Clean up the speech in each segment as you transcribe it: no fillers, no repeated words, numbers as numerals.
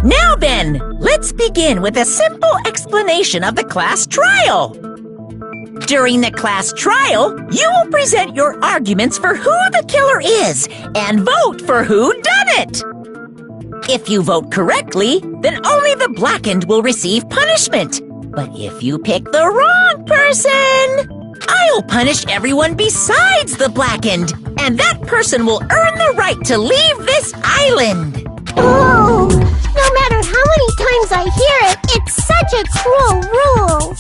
Now then, let's begin with a simple explanation of the class trial. During the class trial, you will present your arguments for who the killer is and vote for who done it. If you vote correctly, then only the blackened will receive punishment. But if you pick the wrong person, I'll punish everyone besides the blackened, and that person will earn the right to leave this island. Oh, no matter how many times I hear it, it's such a cruel rule.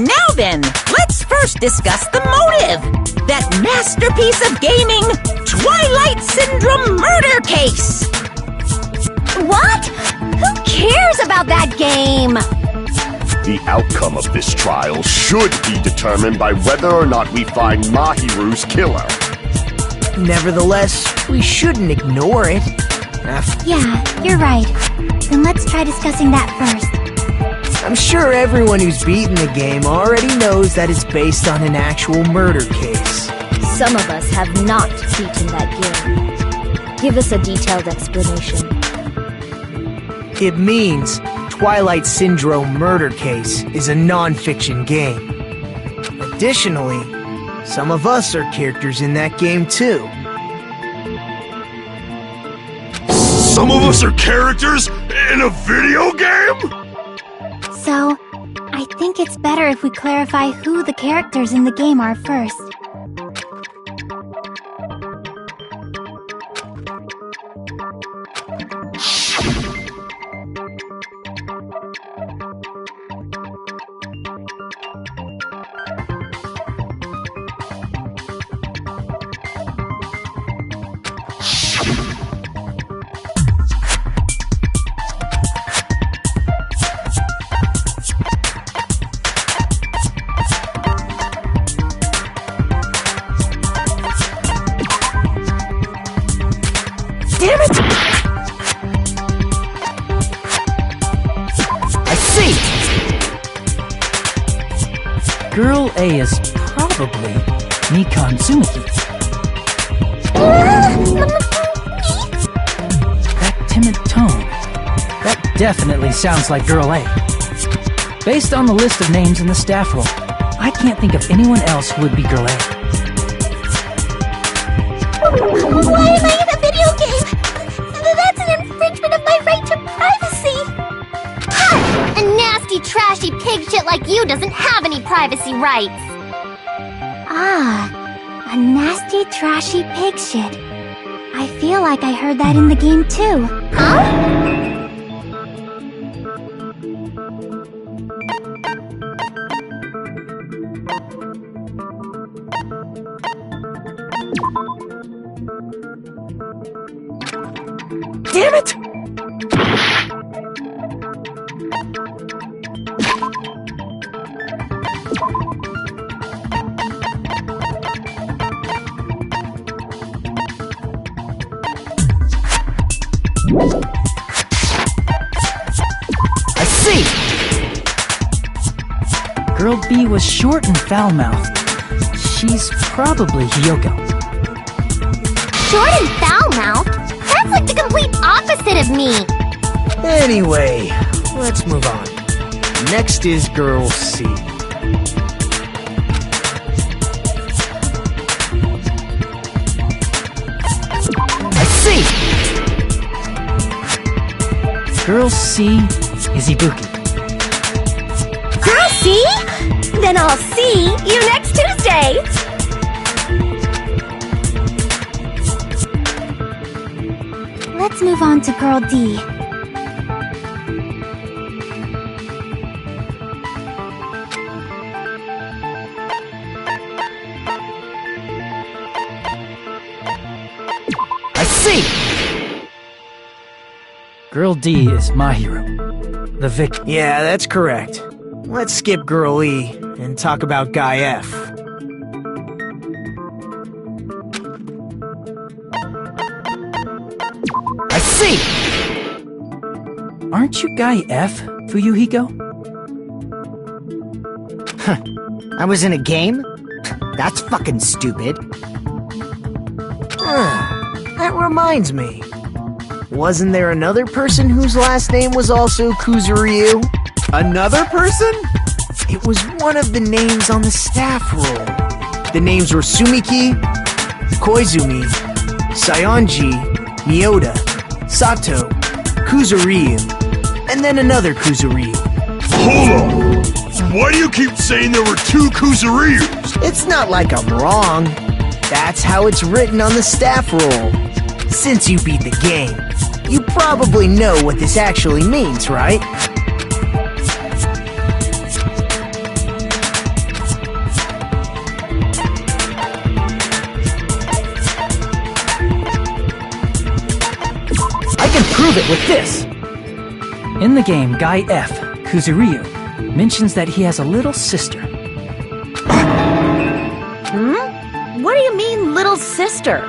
Now then, let's first discuss the motive. That masterpiece of gaming, Twilight Syndrome murder case. What? Who cares about that game? The outcome of this trial should be determined by whether or not we find Mahiru's killer. Nevertheless, we shouldn't ignore it. Yeah, you're right. Then let's try discussing that first. I'm sure everyone who's beaten the game already knows that it's based on an actual murder case. Some of us have not beaten that game. Give us a detailed explanation. It means Twilight Syndrome Murder Case is a non-fiction game. Additionally, some of us are characters in that game too. Some of us are characters in a video game? So, I think it's better if we clarify who the characters in the game are first. Damn it! I see! Girl A is probably Mikan Tsumuki. That timid tone. That definitely sounds like Girl A. Based on the list of names in the staff roll, I can't think of anyone else who would be Girl A. Why am I in a video game? That's an infringement of my right to privacy! Ha! A nasty, trashy pig shit like you doesn't have any privacy rights! Ah, a nasty, trashy pig shit. I feel like I heard that in the game too. Huh? damn it! I see! Girl B was short and foul-mouthed. She's probably Hiyoko. Short and foul-mouthed? That's like the complete opposite of me. Anyway, let's move on. Next is Girl C. I see! Girl C is Ibuki. Girl C? Then I'll see you next Tuesday. Let's move on to Girl D. I see! Girl D is Mahiro, the victim. Yeah, that's correct. Let's skip Girl E and talk about Guy F. I see! Aren't you Guy F, Fuyuhiko? I was in a game? That's fucking stupid. That reminds me. Wasn't there another person whose last name was also Kuzuryu? Another person? It was one of the names on the staff roll. The names were Sumiki, Koizumi, Sayonji, Miyota, Sato, Kuzuryu, and then another Kuzuryu. Hold on! Why do you keep saying there were two Kuzuryus? It's not like I'm wrong. That's how it's written on the staff roll. Since you beat the game, you probably know what this actually means, right? I can prove it with this! In the game, Guy F, Kuzuryu, mentions that he has a little sister. What do you mean, little sister?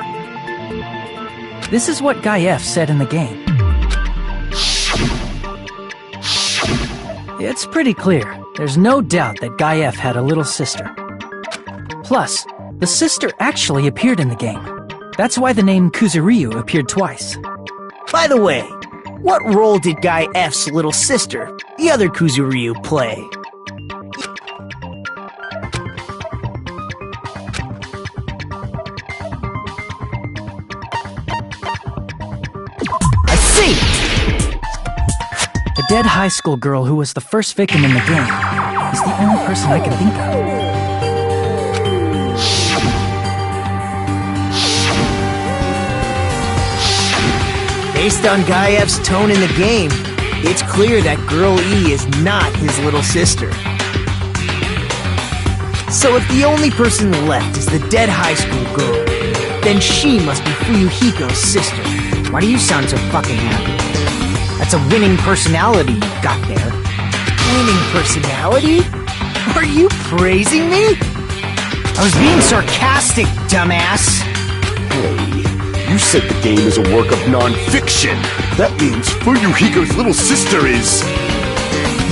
This is what Guy F said in the game. It's pretty clear. There's no doubt that Guy F had a little sister. Plus, the sister actually appeared in the game. That's why the name Kuzuryu appeared twice. By the way, what role did Guy F's little sister, the other Kuzuryu, play? I see! The dead high school girl who was the first victim in the game is the only person I can think of. Based on Guy F's tone in the game, it's clear that Girl E is not his little sister. So if the only person left is the dead high school girl, then she must be Fuyuhiko's sister. Why do you sound so fucking happy? That's a winning personality you've got there. Winning personality? Are you praising me? I was being sarcastic, dumbass. Hey, you said the game is a work of non-fiction. That means Fuyuhiko's little sister is...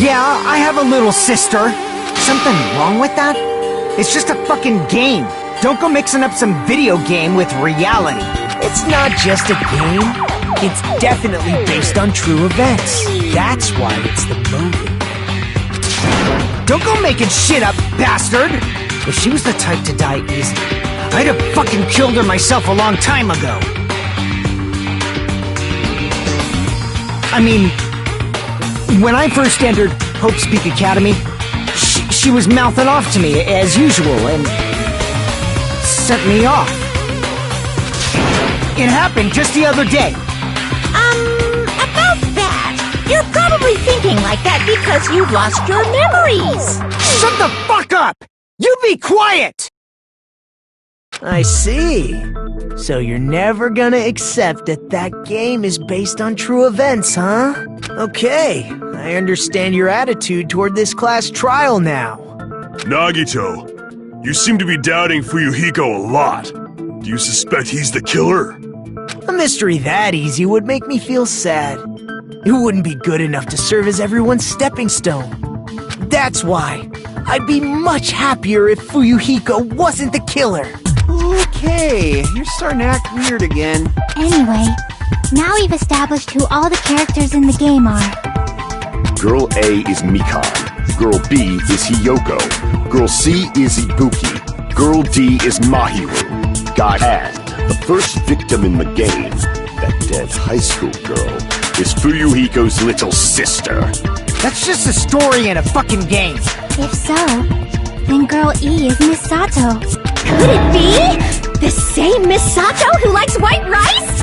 Yeah, I have a little sister. Something wrong with that? It's just a fucking game. Don't go mixing up some video game with reality. It's not just a game. It's definitely based on true events. That's why it's the movie. Don't go making shit up, bastard! If she was the type to die easy, I'd have fucking killed her myself a long time ago. I mean, when I first entered Hope's Peak Academy, she was mouthing off to me as usual and set me off. It happened just the other day. About that, you're probably thinking like that because you've lost your memories. Shut the fuck up! You be quiet! I see. So you're never gonna accept that that game is based on true events, huh? Okay, I understand your attitude toward this class trial now. Nagito, you seem to be doubting Fuyuhiko a lot. Do you suspect he's the killer? A mystery that easy would make me feel sad. It wouldn't be good enough to serve as everyone's stepping stone. That's why I'd be much happier if Fuyuhiko wasn't the killer. Okay, you're starting to act weird again. Anyway, now we've established who all the characters in the game are. Girl A is Mikan. Girl B is Hiyoko. Girl C is Ibuki. Girl D is Mahiru. And the first victim in the game, that dead high school girl, is Fuyuhiko's little sister. That's just a story in a fucking game. If so, then Girl E is Miss Sato. Could it be? The same Miss Sato who likes white rice?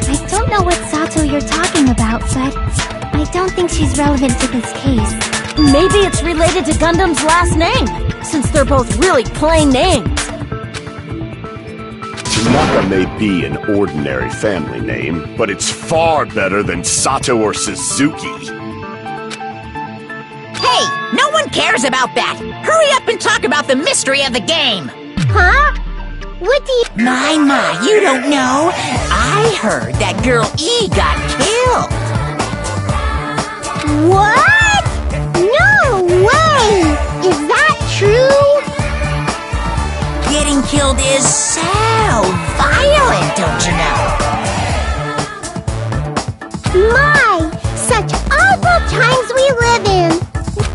I don't know what Sato you're talking about, but I don't think she's relevant to this case. Maybe it's related to Gundam's last name, since they're both really plain names. Tanaka may be an ordinary family name, but it's far better than Sato or Suzuki. Hey, no one cares about that. Hurry up and talk about the mystery of the game. Huh? What do you... My, you don't know? I heard that Girl E got killed. What? No way! Is that true? Getting killed is so violent, don't you know? My, such awful times we live in.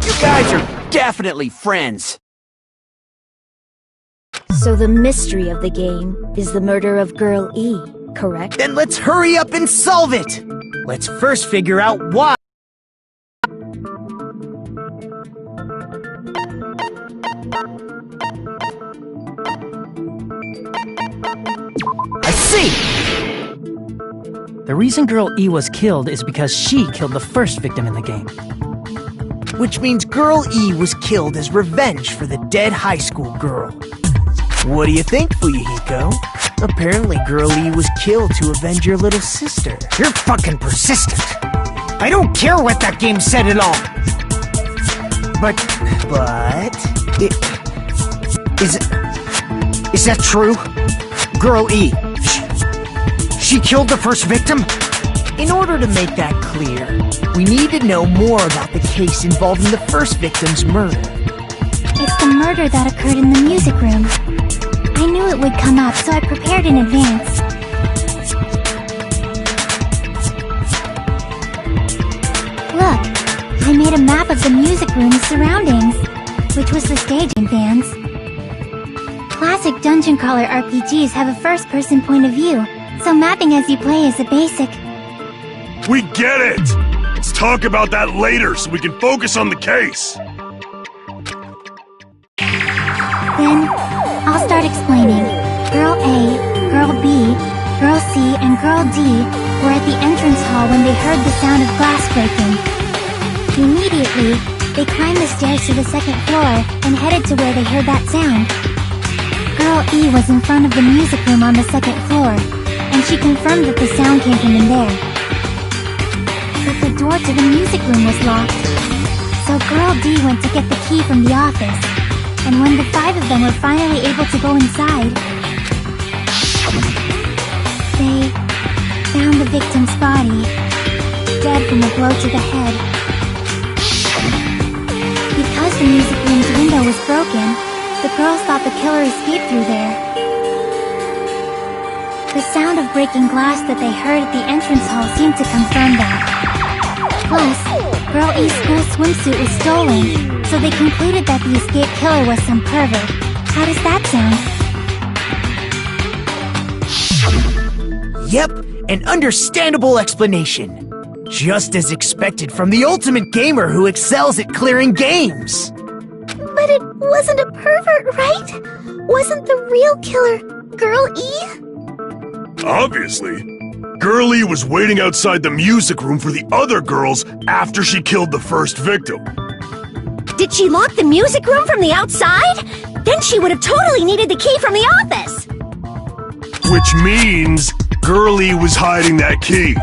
You guys are definitely friends. So the mystery of the game is the murder of Girl E, correct? Then let's hurry up and solve it! Let's first figure out why. I see! The reason Girl E was killed is because she killed the first victim in the game. Which means Girl E was killed as revenge for the dead high school girl. What do you think, Fuyuhiko? Apparently Girl E was killed to avenge your little sister. You're fucking persistent. I don't care what that game said at all. But... Is that true? Girl E, she killed the first victim? In order to make that clear, we need to know more about the case involving the first victim's murder. It's the murder that occurred in the music room. I knew it would come up, so I prepared in advance. Look, I made a map of the music room's surroundings, which was the stage and fans. Classic dungeon crawler RPGs have a first-person point of view, so mapping as you play is a basic. We get it! Let's talk about that later so we can focus on the case. Then, I'll start explaining. Girl A, Girl B, Girl C, and Girl D were at the entrance hall when they heard the sound of glass breaking. Immediately, they climbed the stairs to the second floor and headed to where they heard that sound. Girl E was in front of the music room on the second floor, and she confirmed that the sound came from in there. But the door to the music room was locked. So Girl D went to get the key from the office, and when the 5 of them were finally able to go inside, they found the victim's body, dead from a blow to the head. Because the music room's window was broken, the girls thought the killer escaped through there. The sound of breaking glass that they heard at the entrance hall seemed to confirm that. Plus, Girl E's school swimsuit was stolen, so they concluded that the escaped killer was some pervert. How does that sound? Yep, an understandable explanation. Just as expected from the ultimate gamer who excels at clearing games. But it wasn't a pervert, right? Wasn't the real killer Girl E? Obviously. Girl E was waiting outside the music room for the other girls after she killed the first victim. Did she lock the music room from the outside? Then she would have totally needed the key from the office. Which means Girlie was hiding that key.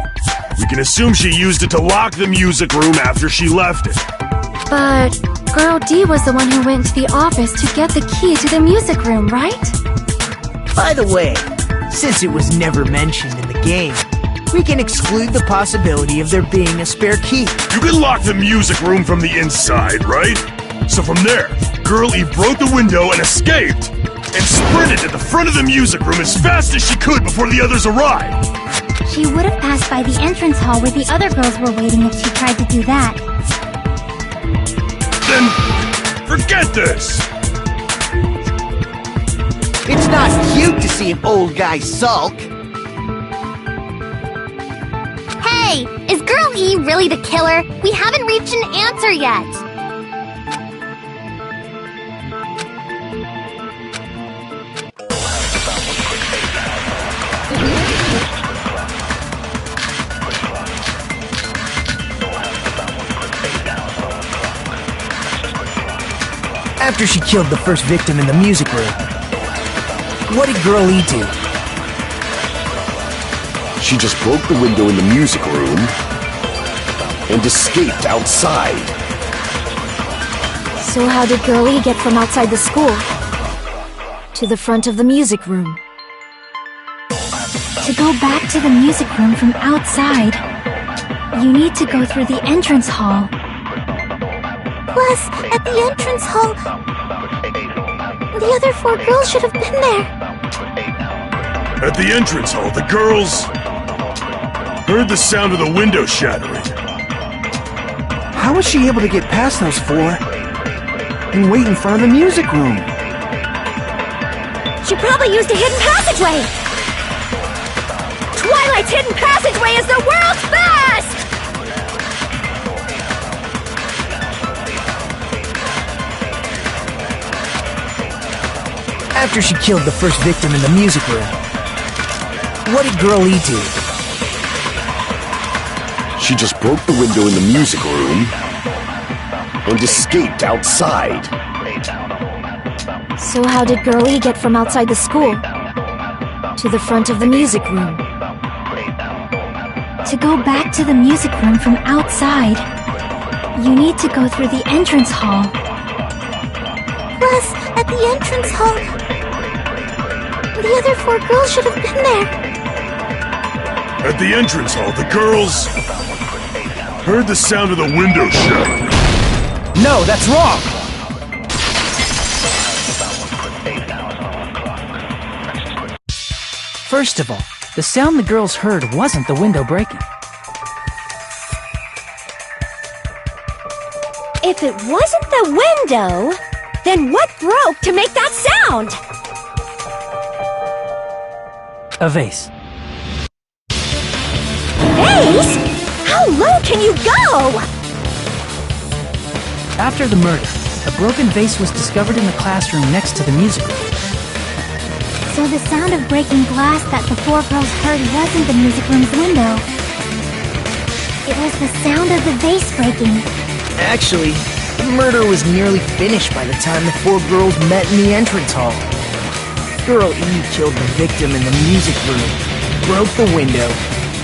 We can assume she used it to lock the music room after she left it. But Girl D was the one who went to the office to get the key to the music room, right? By the way, since it was never mentioned in the game, we can exclude the possibility of there being a spare key. You can lock the music room from the inside, right? So from there, Girl E broke the window and escaped, and sprinted to the front of the music room as fast as she could before the others arrived. She would have passed by the entrance hall where the other girls were waiting if she tried to do that. Then, forget this! It's not cute to see an old guy sulk. Hey, is Girl E really the killer? We haven't reached an answer yet. After she killed the first victim in the music room, what did Girl E do? She just broke the window in the music room and escaped outside. So how did Girl E get from outside the school to the front of the music room? To go back to the music room from outside, you need to go through the entrance hall. Plus, at the entrance hall, the other 4 girls should have been there. At the entrance hall, the girls heard the sound of the window shattering. How was she able to get past those 4 and wait in front of the music room? She probably used a hidden passageway! Twilight's hidden passageway is the world's best! After she killed the first victim in the music room, what did Girl E do? She just broke the window in the music room and escaped outside. So how did Girl E get from outside the school to the front of the music room? To go back to the music room from outside, you need to go through the entrance hall. Plus, at the entrance hall, the other 4 girls should have been there. At the entrance hall, the girls heard the sound of the window shattering. No, that's wrong! First of all, the sound the girls heard wasn't the window breaking. If it wasn't the window, then what broke to make that sound? A vase. Vase? How low can you go? After the murder, a broken vase was discovered in the classroom next to the music room. So the sound of breaking glass that the 4 girls heard wasn't the music room's window. It was the sound of the vase breaking. Actually, the murder was nearly finished by the time the 4 girls met in the entrance hall. Girl E killed the victim in the music room, broke the window,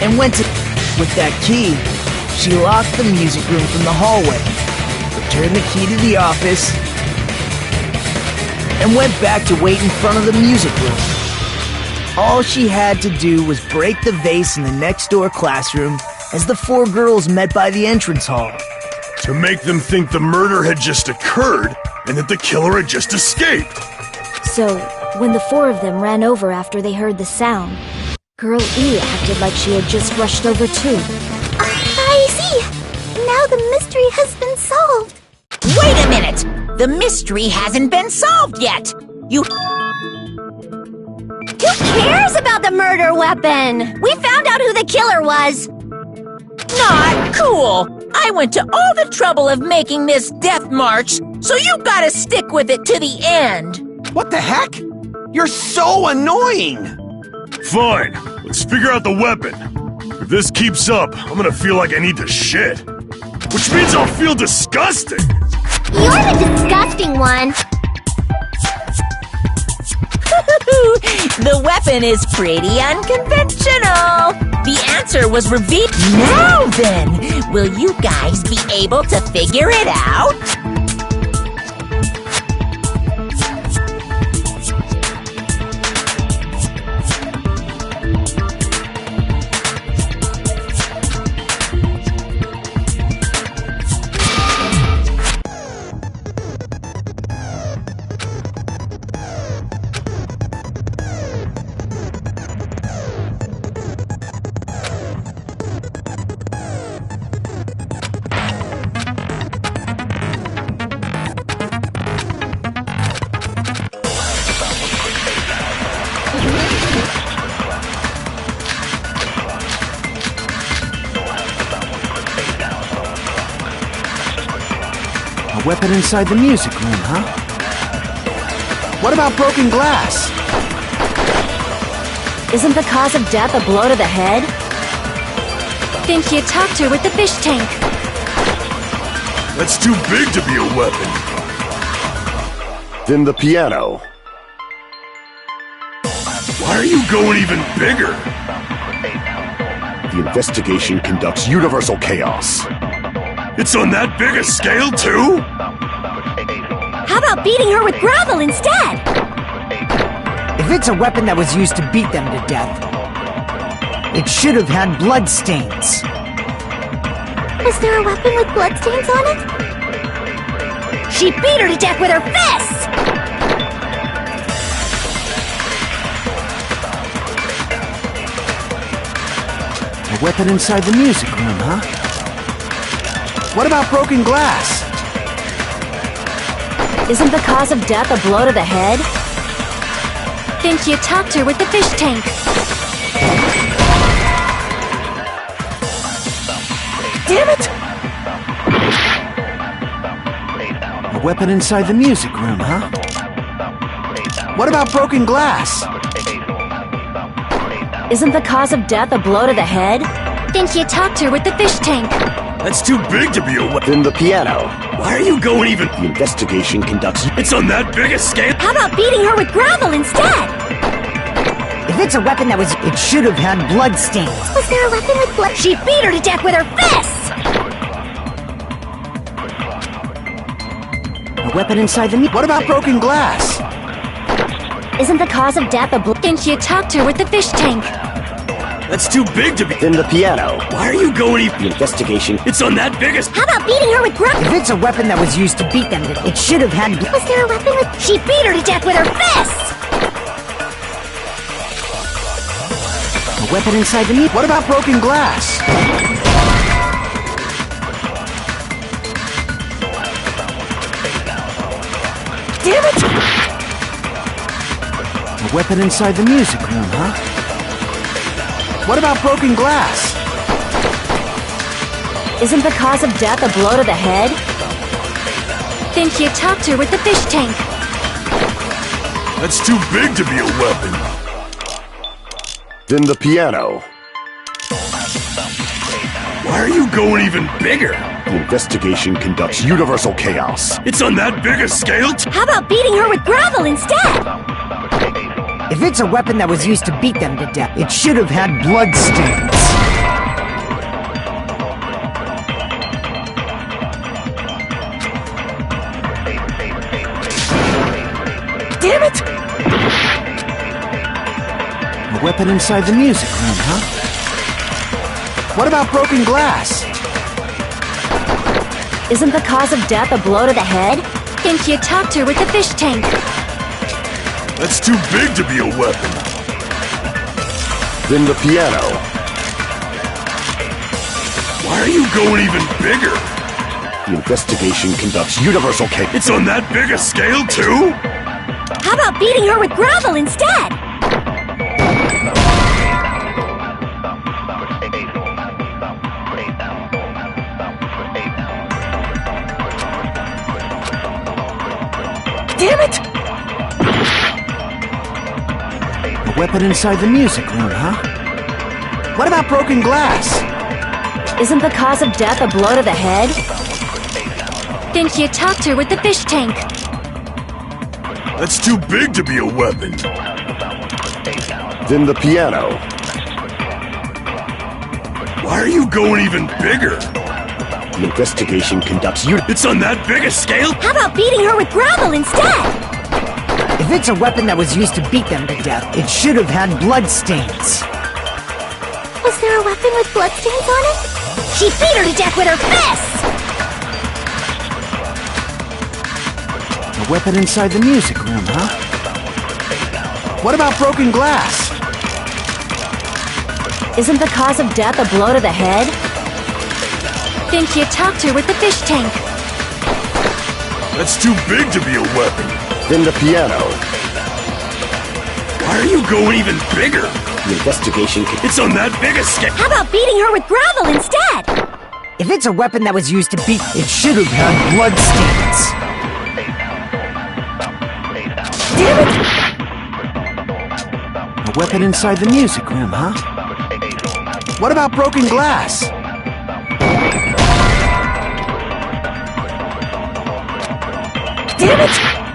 and went to... With that key, she locked the music room from the hallway, returned the key to the office, and went back to wait in front of the music room. All she had to do was break the vase in the next door classroom as the 4 girls met by the entrance hall. To make them think the murder had just occurred and that the killer had just escaped. So, when the 4 of them ran over after they heard the sound, Girl E acted like she had just rushed over too. I see! Now the mystery has been solved! Wait a minute! The mystery hasn't been solved yet! Who cares about the murder weapon? We found out who the killer was! Not cool! I went to all the trouble of making this death march, so you gotta stick with it to the end! What the heck? You're so annoying! Fine, let's figure out the weapon. If this keeps up, I'm gonna feel like I need to shit. Which means I'll feel disgusting! You're the disgusting one! The weapon is pretty unconventional. The answer was revealed. Now then, will you guys be able to figure it out? A weapon inside the music room, huh? What about broken glass? Isn't the cause of death a blow to the head? Think you talked her with the fish tank. That's too big to be a weapon. Then the piano. Why are you going even bigger? The investigation conducts universal chaos. It's on that big a scale, too? How about beating her with gravel instead? If it's a weapon that was used to beat them to death, it should have had blood stains. Is there a weapon with bloodstains on it? She beat her to death with her fists! A weapon inside the music room, huh? What about broken glass? Isn't the cause of death a blow to the head? Think you talked her with the fish tank. Damn it! A weapon inside the music room, huh? What about broken glass? Isn't the cause of death a blow to the head? Think you talked her with the fish tank. That's too big to be a weapon. Then the piano. Why are you going even... The investigation conducts... It's on that big a scale? How about beating her with gravel instead? If it's a weapon that was... It should have had blood stains. Was there a weapon with blood? She beat her to death with her fists! A weapon inside the... What about broken glass? Isn't the cause of death a blow... Think you talked her with the fish tank. That's too big to be... Then the piano. Why are you going even... The investigation... It's on that big a... How about beating her with gravel? If it's a weapon that was used to beat them to death, it should have had... Was there a weapon with... She beat her to death with her fists! A weapon inside the... What about broken glass? Damn it! A weapon inside the music room, huh? What about broken glass? Isn't the cause of death a blow to the head? Think you talked her with the fish tank. That's too big to be a weapon. Then the piano. Why are you going even bigger? The investigation conducts universal chaos. It's on that big a scale? How about beating her with gravel instead? If it's a weapon that was used to beat them to death, it should have had blood stains. Damn it! A weapon inside the music room, huh? What about broken glass? Isn't the cause of death a blow to the head? Think you talked her with the fish tank. That's too big to be a weapon. Then the piano. Why are you going even bigger? The investigation conducts universal chaos. It's on that big a scale, too? How about beating her with gravel instead? Damn it! A weapon inside the music room, huh? What about broken glass? Isn't the cause of death a blow to the head? Think you talked her with the fish tank. That's too big to be a weapon. Then the piano. Why are you going even bigger? The investigation conducts you. It's on that big a scale? How about beating her with gravel instead? If it's a weapon that was used to beat them to death, it should have had bloodstains. Was there a weapon with bloodstains on it? She beat her to death with her fists! A weapon inside the music room, huh? What about broken glass? Isn't the cause of death a blow to the head? Think you talked her with the fish tank. That's too big to be a weapon. Then the piano. Why are you going even bigger? The investigation. It's on that big a scale. How about beating her with gravel instead? If it's a weapon that was used to beat, it should have had bloodstains. A weapon inside the music room, huh? What about broken glass? Damn it!